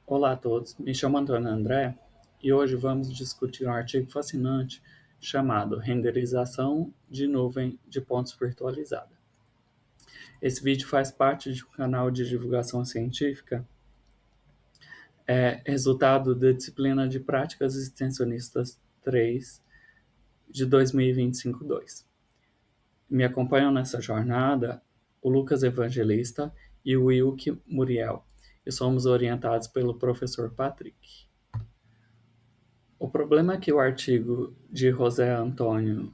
Olá a todos, me chamo Antônio André e hoje vamos discutir um artigo fascinante chamado Renderização de Nuvem de Pontos Virtualizada. Esse vídeo faz parte de um canal de divulgação científica, resultado da disciplina de Práticas Extensionistas 3 de 2025-2. Me acompanham nessa jornada o Lucas Evangelista e o Wilke Muriel, e somos orientados pelo professor Patrick. O problema que o artigo de José Antônio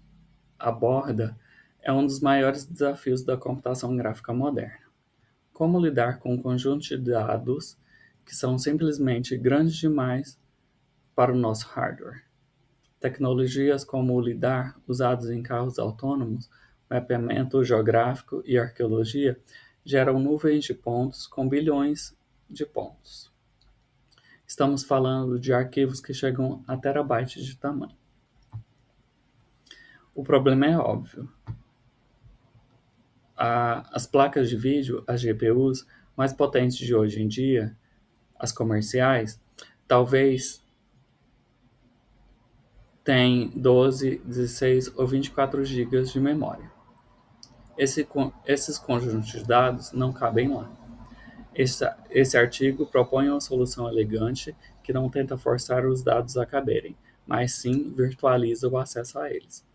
aborda é um dos maiores desafios da computação gráfica moderna. Como lidar com um conjunto de dados que são simplesmente grandes demais para o nosso hardware? Tecnologias como o LIDAR, usados em carros autônomos, mapeamento geográfico e arqueologia, geram nuvens de pontos com bilhões de pontos. Estamos falando de arquivos que chegam a terabytes de tamanho. O problema é óbvio. As placas de vídeo, as GPUs mais potentes de hoje em dia, as comerciais, talvez têm 12, 16 ou 24 GB de memória. Esses conjuntos de dados não cabem lá. Esse artigo propõe uma solução elegante que não tenta forçar os dados a caberem, mas sim virtualiza o acesso a eles,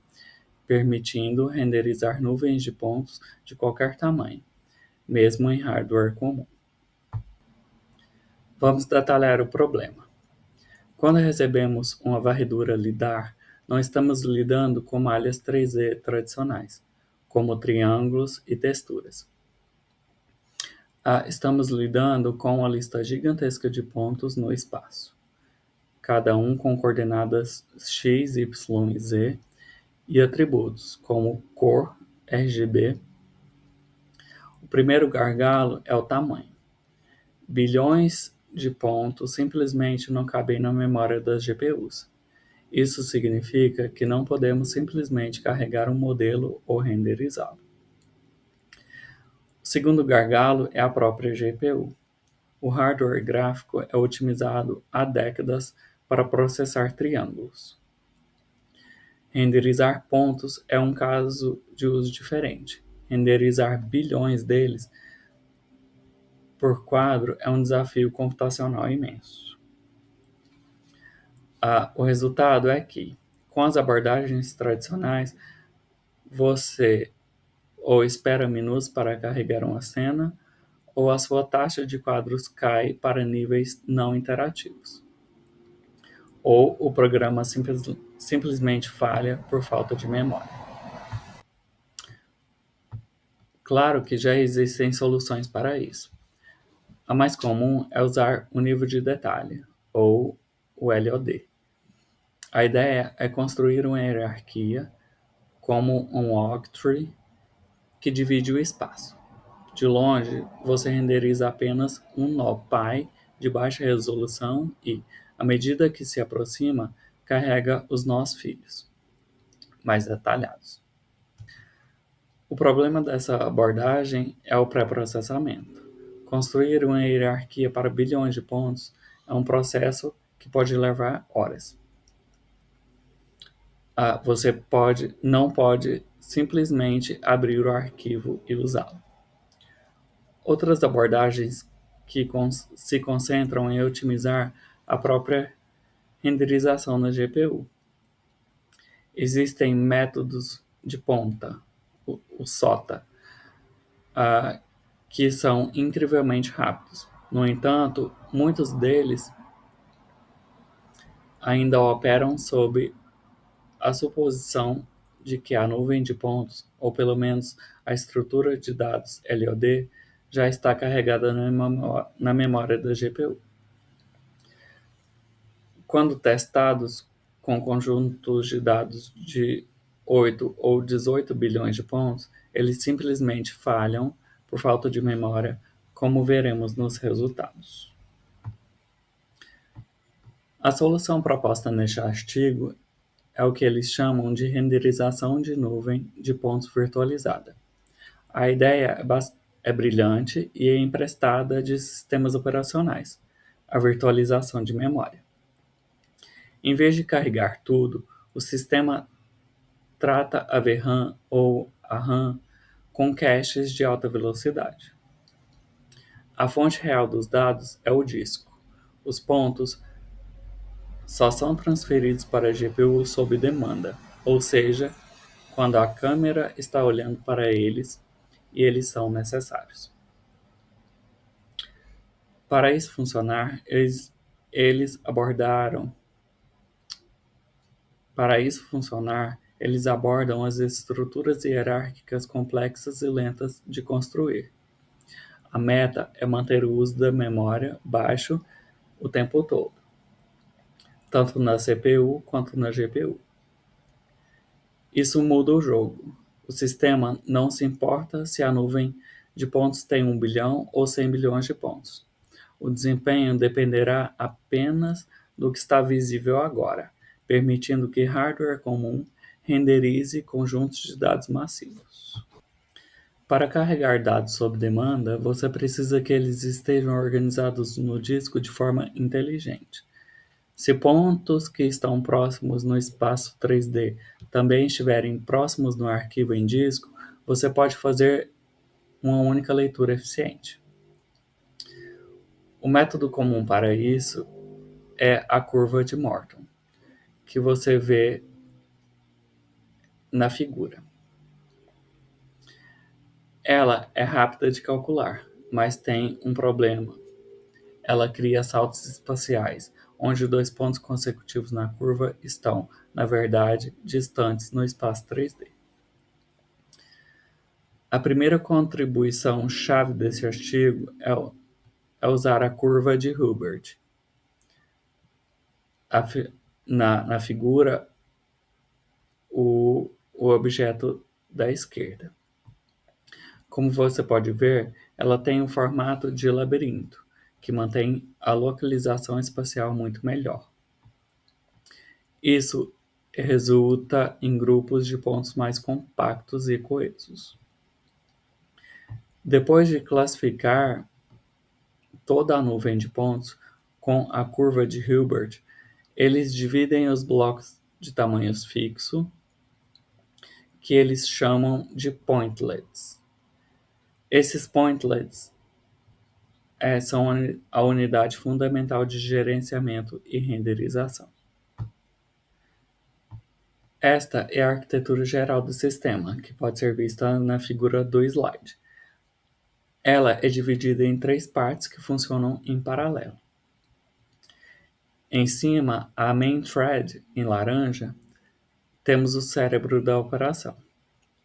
permitindo renderizar nuvens de pontos de qualquer tamanho, mesmo em hardware comum. Vamos detalhar o problema. Quando recebemos uma varredura LIDAR, não estamos lidando com malhas 3D tradicionais, como triângulos e texturas. Estamos lidando com uma lista gigantesca de pontos no espaço, cada um com coordenadas x, y e z, e atributos como cor, RGB. O primeiro gargalo é o tamanho. Bilhões de pontos simplesmente não cabem na memória das GPUs. Isso significa que não podemos simplesmente carregar um modelo ou renderizá-lo. O segundo gargalo é a própria GPU. O hardware gráfico é otimizado há décadas para processar triângulos. Renderizar pontos é um caso de uso diferente. Renderizar bilhões deles por quadro é um desafio computacional imenso. O resultado é que, com as abordagens tradicionais, você ou espera minutos para carregar uma cena, ou a sua taxa de quadros cai para níveis não interativos. Ou o programa simplesmente falha por falta de memória. Claro que já existem soluções para isso. A mais comum é usar o nível de detalhe, ou o LOD. A ideia é construir uma hierarquia, como um log-tree, que divide o espaço. De longe, você renderiza apenas um nó pi de baixa resolução e, à medida que se aproxima, carrega os nós filhos, mais detalhados. O problema dessa abordagem é o pré-processamento. Construir uma hierarquia para bilhões de pontos é um processo que pode levar horas. Você não pode simplesmente abrir o arquivo e usá-lo. Outras abordagens que se concentram em otimizar a própria renderização na GPU. Existem métodos de ponta, o SOTA, que são incrivelmente rápidos. No entanto, muitos deles ainda operam sob a suposição de que a nuvem de pontos, ou pelo menos a estrutura de dados LOD, já está carregada na memória da GPU. Quando testados com conjuntos de dados de 8 ou 18 bilhões de pontos, eles simplesmente falham por falta de memória, como veremos nos resultados. A solução proposta neste artigo é o que eles chamam de renderização de nuvem de pontos virtualizada. A ideia é brilhante e é emprestada de sistemas operacionais, a virtualização de memória. Em vez de carregar tudo, o sistema trata a VRAM ou a RAM com caches de alta velocidade. A fonte real dos dados é o disco. Os pontos só são transferidos para a GPU sob demanda, ou seja, quando a câmera está olhando para eles e eles são necessários. Para isso funcionar, eles abordam as estruturas hierárquicas complexas e lentas de construir. A meta é manter o uso da memória baixo o tempo todo, tanto na CPU quanto na GPU. Isso muda o jogo. O sistema não se importa se a nuvem de pontos tem 1 bilhão ou 100 bilhões de pontos. O desempenho dependerá apenas do que está visível agora, permitindo que hardware comum renderize conjuntos de dados massivos. Para carregar dados sob demanda, você precisa que eles estejam organizados no disco de forma inteligente. Se pontos que estão próximos no espaço 3D também estiverem próximos no arquivo em disco, você pode fazer uma única leitura eficiente. O método comum para isso é a curva de Morton, que você vê na figura. Ela é rápida de calcular, mas tem um problema. Ela cria saltos espaciais, onde 2 pontos consecutivos na curva estão, na verdade, distantes no espaço 3D. A primeira contribuição-chave desse artigo é usar a curva de Hilbert. Na figura, o objeto da esquerda. Como você pode ver, ela tem um formato de labirinto, que mantém a localização espacial muito melhor. Isso resulta em grupos de pontos mais compactos e coesos. Depois de classificar toda a nuvem de pontos com a curva de Hilbert, eles dividem os blocos de tamanhos fixo, que eles chamam de pointlets. Esses pointlets são a unidade fundamental de gerenciamento e renderização. Esta é a arquitetura geral do sistema, que pode ser vista na figura do slide. Ela é dividida em 3 partes que funcionam em paralelo. Em cima, a main thread, em laranja, temos o cérebro da operação,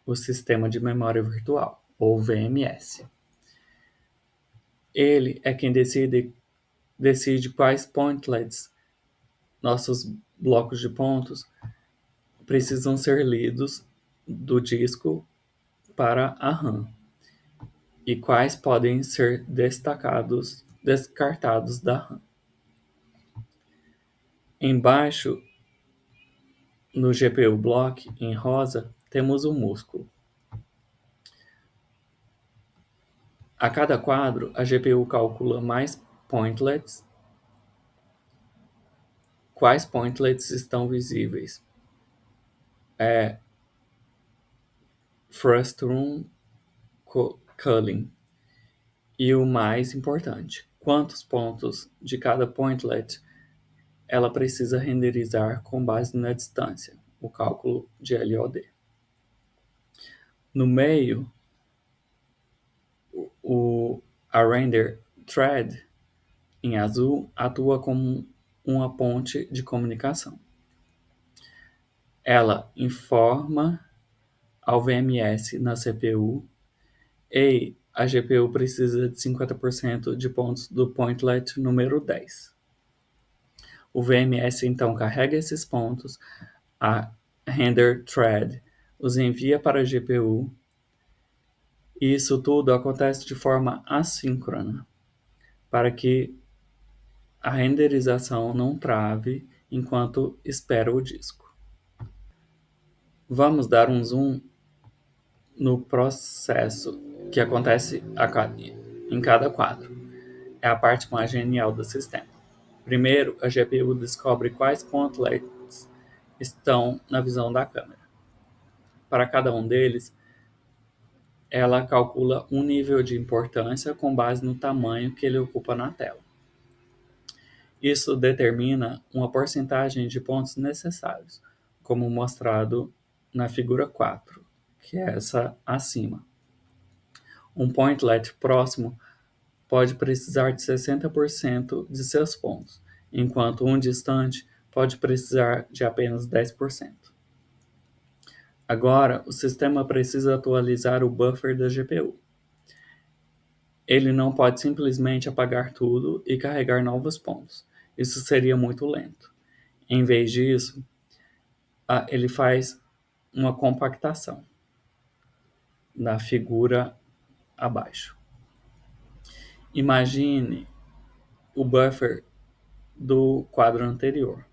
o sistema de memória virtual, ou VMS. Ele é quem decide quais pointlets, nossos blocos de pontos, precisam ser lidos do disco para a RAM e quais podem ser descartados da RAM. Embaixo, no GPU Block, em rosa, temos o músculo. A cada quadro, a GPU calcula quais pointlets estão visíveis. Frustum culling. E o mais importante, quantos pontos de cada pointlet ela precisa renderizar com base na distância, o cálculo de LOD. No meio, a render thread, em azul, atua como uma ponte de comunicação. Ela informa ao VMS na CPU e a GPU precisa de 50% de pontos do pointlet número 10. O VMS então carrega esses pontos, a render thread os envia para a GPU e isso tudo acontece de forma assíncrona, para que a renderização não trave enquanto espera o disco. Vamos dar um zoom no processo que acontece em cada quadro. É a parte mais genial do sistema. Primeiro, a GPU descobre quais pontlets estão na visão da câmera. Para cada um deles, ela calcula um nível de importância com base no tamanho que ele ocupa na tela. Isso determina uma porcentagem de pontos necessários, como mostrado na figura 4, que é essa acima. Um pointlet próximo pode precisar de 60% de seus pontos, enquanto um distante pode precisar de apenas 10%. Agora, o sistema precisa atualizar o buffer da GPU. Ele não pode simplesmente apagar tudo e carregar novos pontos. Isso seria muito lento. Em vez disso, ele faz uma compactação na figura abaixo. Imagine o buffer do quadro anterior.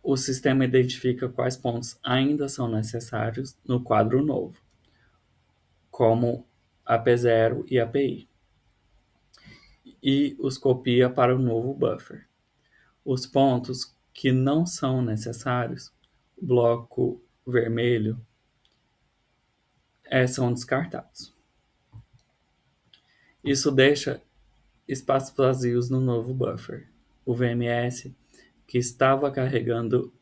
O sistema identifica quais pontos ainda são necessários no quadro novo, como a P0 e a PI, e os copia para o novo buffer. Os pontos que não são necessários, bloco vermelho, são descartados. Isso deixa espaços vazios no novo buffer. O VMS, que estava carregando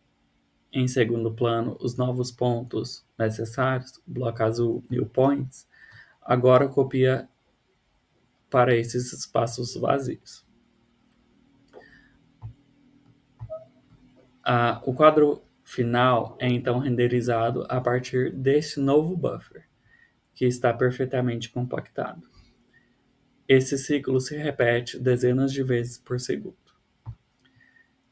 em segundo plano os novos pontos necessários, o bloco azul new points, agora copia para esses espaços vazios. O quadro final é então renderizado a partir deste novo buffer, que está perfeitamente compactado. Esse ciclo se repete dezenas de vezes por segundo.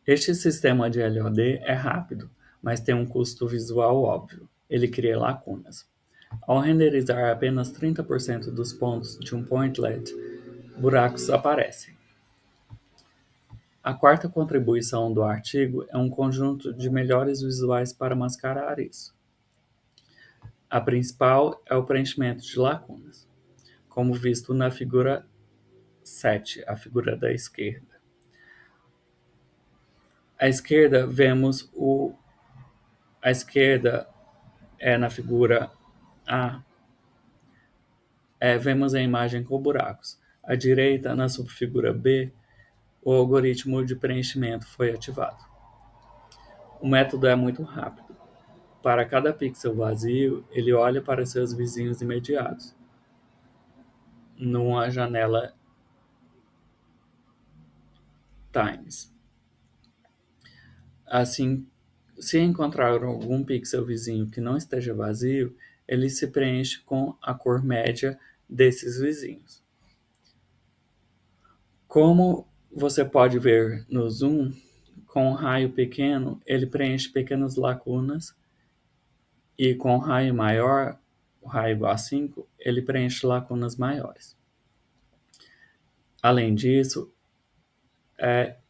Este sistema de LOD é rápido, mas tem um custo visual óbvio. Ele cria lacunas. Ao renderizar apenas 30% dos pontos de um pointlet, buracos aparecem. A quarta contribuição do artigo é um conjunto de melhores visuais para mascarar isso. A principal é o preenchimento de lacunas, como visto na figura 7, a figura da esquerda. À esquerda na figura A, vemos a imagem com buracos. À direita, na subfigura B, o algoritmo de preenchimento foi ativado. O método é muito rápido. Para cada pixel vazio, ele olha para seus vizinhos imediatos, numa janela Times. Assim, se encontrar algum pixel vizinho que não esteja vazio, ele se preenche com a cor média desses vizinhos. Como você pode ver no zoom, com um raio pequeno, ele preenche pequenas lacunas, e com um raio maior, o raio igual a 5, ele preenche lacunas maiores. Além disso,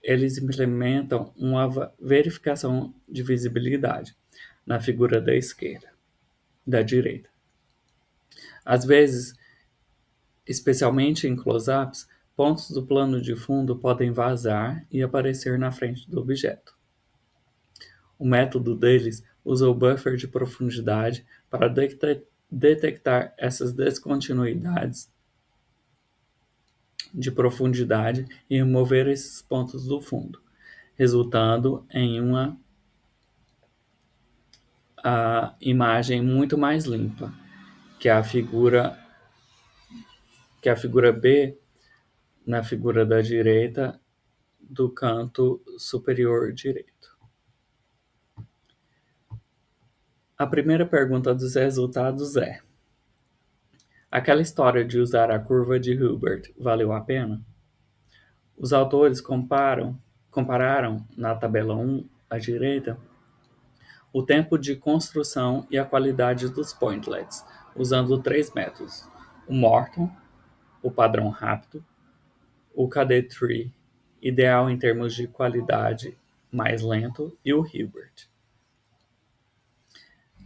eles implementam uma verificação de visibilidade na figura da direita. Às vezes, especialmente em close-ups, pontos do plano de fundo podem vazar e aparecer na frente do objeto. O método deles usa o buffer de profundidade para detectar essas descontinuidades de profundidade e remover esses pontos do fundo, resultando em uma imagem muito mais limpa que a figura B na figura da direita do canto superior direito. A primeira pergunta dos resultados é: aquela história de usar a curva de Hilbert valeu a pena? Os autores compararam na tabela 1 à direita o tempo de construção e a qualidade dos pointlets, usando 3 métodos: o Morton, o padrão rápido, o KD-Tree, ideal em termos de qualidade, mais lento, e o Hilbert.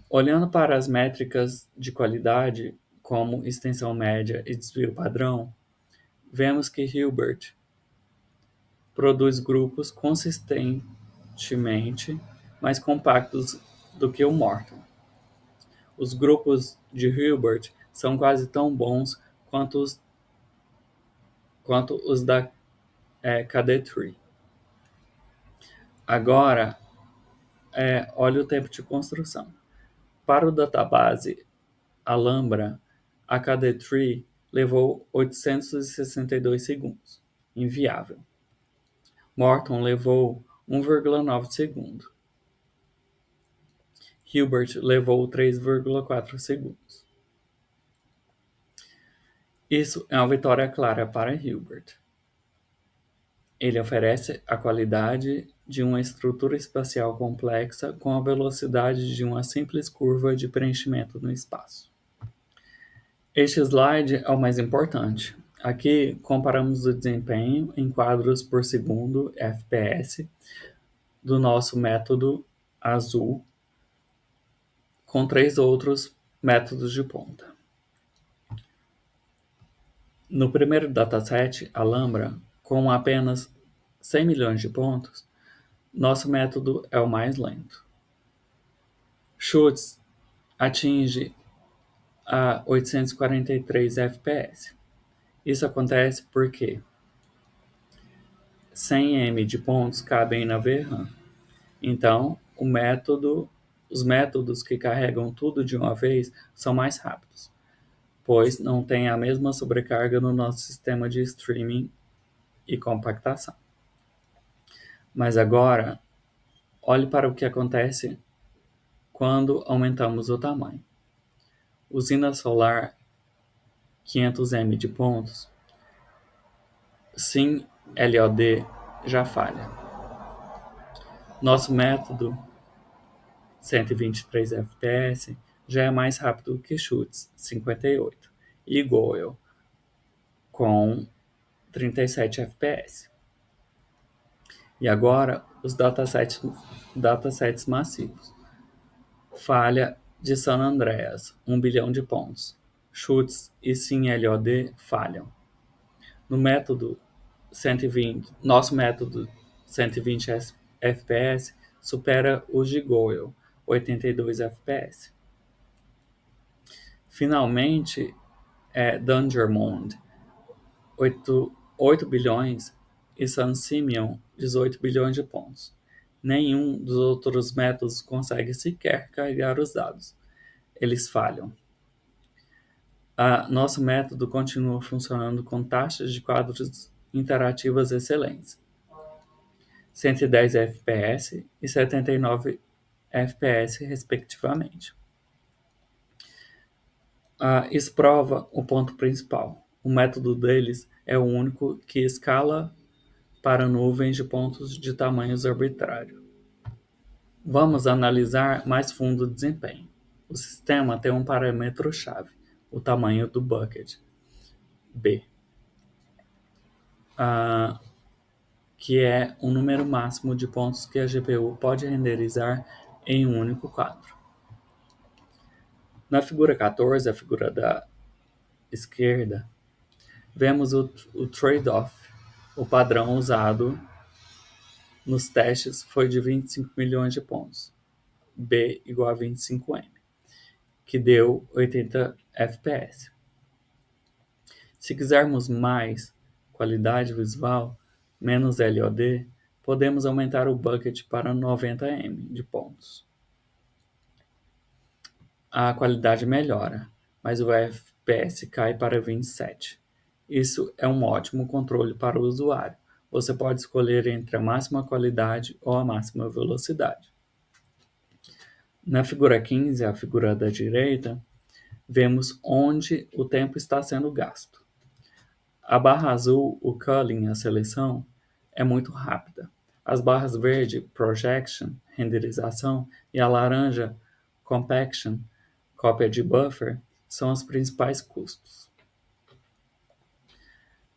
Olhando para as métricas de qualidade, como extensão média e desvio padrão, vemos que Hilbert produz grupos consistentemente mais compactos do que o Morton. Os grupos de Hilbert são quase tão bons quanto os da KD3. Agora, olhe o tempo de construção. Para o database Alhambra, a KD3 levou 862 segundos. Inviável. Morton levou 1,9 segundo. Hilbert levou 3,4 segundos. Isso é uma vitória clara para Hilbert. Ele oferece a qualidade de uma estrutura espacial complexa com a velocidade de uma simples curva de preenchimento no espaço. Este slide é o mais importante. Aqui comparamos o desempenho em quadros por segundo, FPS, do nosso método azul com 3 outros métodos de ponta. No primeiro dataset, Alhambra, com apenas 100 milhões de pontos, nosso método é o mais lento. Schutz atinge a 843 fps. Isso acontece porque 100 m de pontos cabem na VRAM. Então, os métodos que carregam tudo de uma vez são mais rápidos, pois não tem a mesma sobrecarga no nosso sistema de streaming e compactação. Mas agora, olhe para o que acontece quando aumentamos o tamanho. Usina solar 500M de pontos, sim LOD já falha. Nosso método 123 fps já é mais rápido que Schutz 58 e Goel com 37 fps. E agora os datasets massivos. Falha de San Andreas, 1 bilhão de pontos. Schutz e SimLOD falham. Nosso método 120 fps supera o de Goel, 82 fps. Finalmente, Dungermond, 8 bilhões, e San Simeon, 18 bilhões de pontos. Nenhum dos outros métodos consegue sequer carregar os dados. Eles falham. Nosso método continua funcionando com taxas de quadros interativas excelentes. 110 fps e 79 fps, respectivamente. Isso prova o ponto principal. O método deles é o único que escala para nuvens de pontos de tamanhos arbitrários. Vamos analisar mais fundo o desempenho. O sistema tem um parâmetro-chave, o tamanho do bucket, B, que é o número máximo de pontos que a GPU pode renderizar em um único quadro. Na figura 14, a figura da esquerda, vemos o trade-off. O padrão usado nos testes foi de 25 milhões de pontos, B igual a 25M, que deu 80 fps. Se quisermos mais qualidade visual, menos LOD, podemos aumentar o bucket para 90M de pontos. A qualidade melhora, mas o FPS cai para 27. Isso é um ótimo controle para o usuário. Você pode escolher entre a máxima qualidade ou a máxima velocidade. Na figura 15, a figura da direita, vemos onde o tempo está sendo gasto. A barra azul, o culling, a seleção, é muito rápida. As barras verde, projection, renderização, e a laranja, compaction, cópia de buffer, são os principais custos.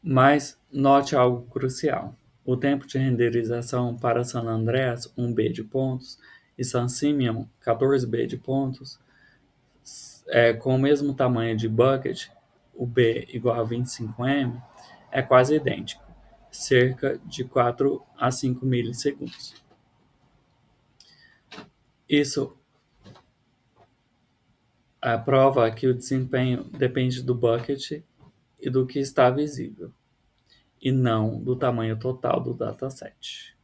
Mas note algo crucial. O tempo de renderização para San Andreas, 1B de pontos, e San Simeon, 14B de pontos, com o mesmo tamanho de bucket, o B igual a 25M, é quase idêntico. cerca de 4 a 5 milissegundos. Isso prova que o desempenho depende do bucket e do que está visível, e não do tamanho total do dataset.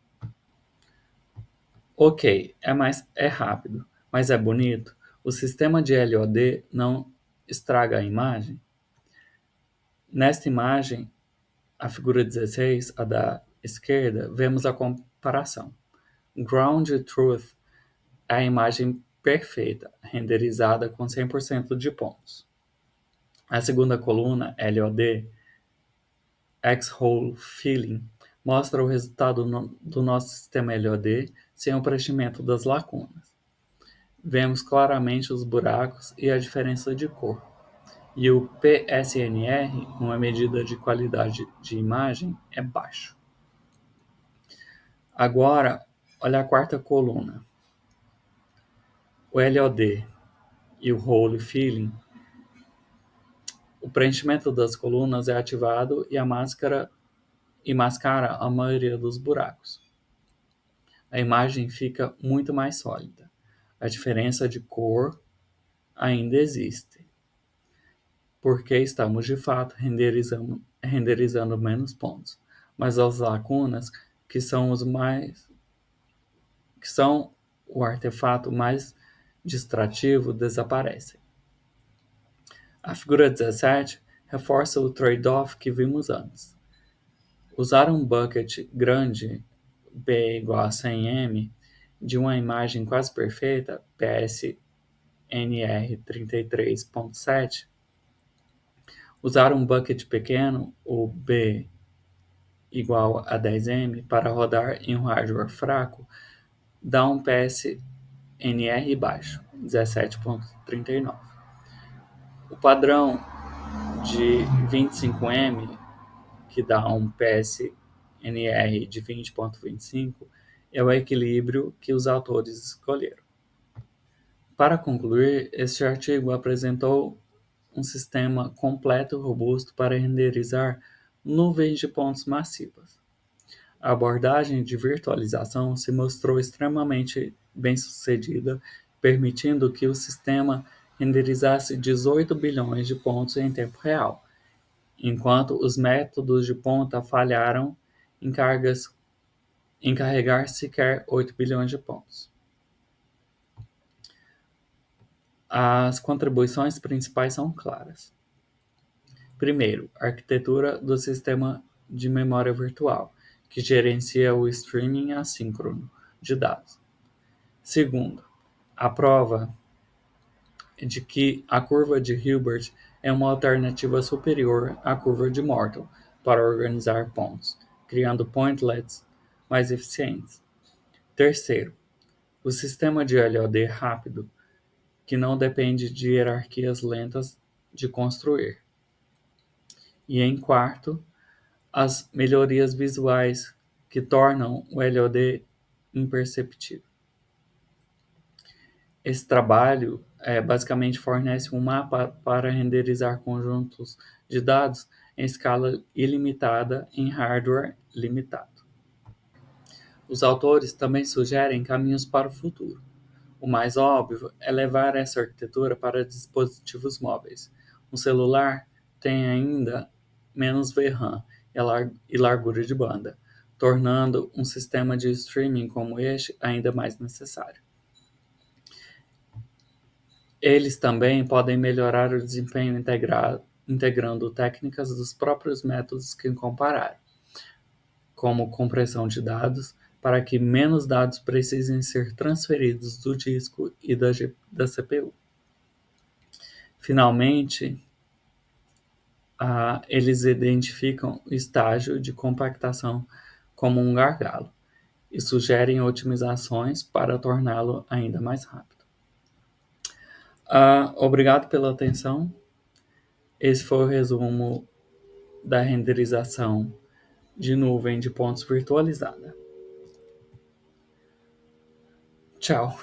Ok, é rápido, mas é bonito. O sistema de LOD não estraga a imagem? Nesta imagem, a figura 16, a da esquerda, vemos a comparação. Ground Truth é a imagem perfeita, renderizada com 100% de pontos. A segunda coluna, LOD, X-Hole Filling, mostra o resultado do nosso sistema LOD sem o preenchimento das lacunas. Vemos claramente os buracos e a diferença de cor. E o PSNR, uma medida de qualidade de imagem, é baixo. Agora, olha a quarta coluna. O LOD e o Hole Filling. O preenchimento das colunas é ativado e mascara a maioria dos buracos. A imagem fica muito mais sólida. A diferença de cor ainda existe, porque estamos de fato renderizando menos pontos, mas as lacunas, que são o artefato mais distrativo, desaparecem. A figura 17 reforça o trade-off que vimos antes. Usar um bucket grande, B igual a 100M, de uma imagem quase perfeita, PSNR 33.7, usar um bucket pequeno, o B igual a 10M, para rodar em um hardware fraco, dá um PSNR baixo, 17.39. O padrão de 25M, que dá um PSNR de 20.25, é o equilíbrio que os autores escolheram. Para concluir, este artigo apresentou um sistema completo e robusto para renderizar nuvens de pontos massivas. A abordagem de virtualização se mostrou extremamente bem-sucedida, permitindo que o sistema renderizasse 18 bilhões de pontos em tempo real, enquanto os métodos de ponta falharam em carregar sequer 8 bilhões de pontos. As contribuições principais são claras. Primeiro, a arquitetura do sistema de memória virtual, que gerencia o streaming assíncrono de dados. Segundo, a prova de que a curva de Hilbert é uma alternativa superior à curva de Morton para organizar pontos, criando pointlets mais eficientes. Terceiro, o sistema de LOD rápido, que não depende de hierarquias lentas de construir. E em quarto, as melhorias visuais que tornam o LOD imperceptível. Esse trabalho basicamente fornece um mapa para renderizar conjuntos de dados em escala ilimitada em hardware limitado. Os autores também sugerem caminhos para o futuro. O mais óbvio é levar essa arquitetura para dispositivos móveis. Um celular tem ainda menos VRAM e largura de banda, tornando um sistema de streaming como este ainda mais necessário. Eles também podem melhorar o desempenho integrando técnicas dos próprios métodos que compararam, como compressão de dados, para que menos dados precisem ser transferidos do disco e da CPU. Finalmente, eles identificam o estágio de compactação como um gargalo e sugerem otimizações para torná-lo ainda mais rápido. Obrigado pela atenção. Esse foi o resumo da renderização de nuvem de pontos virtualizada. Tchau.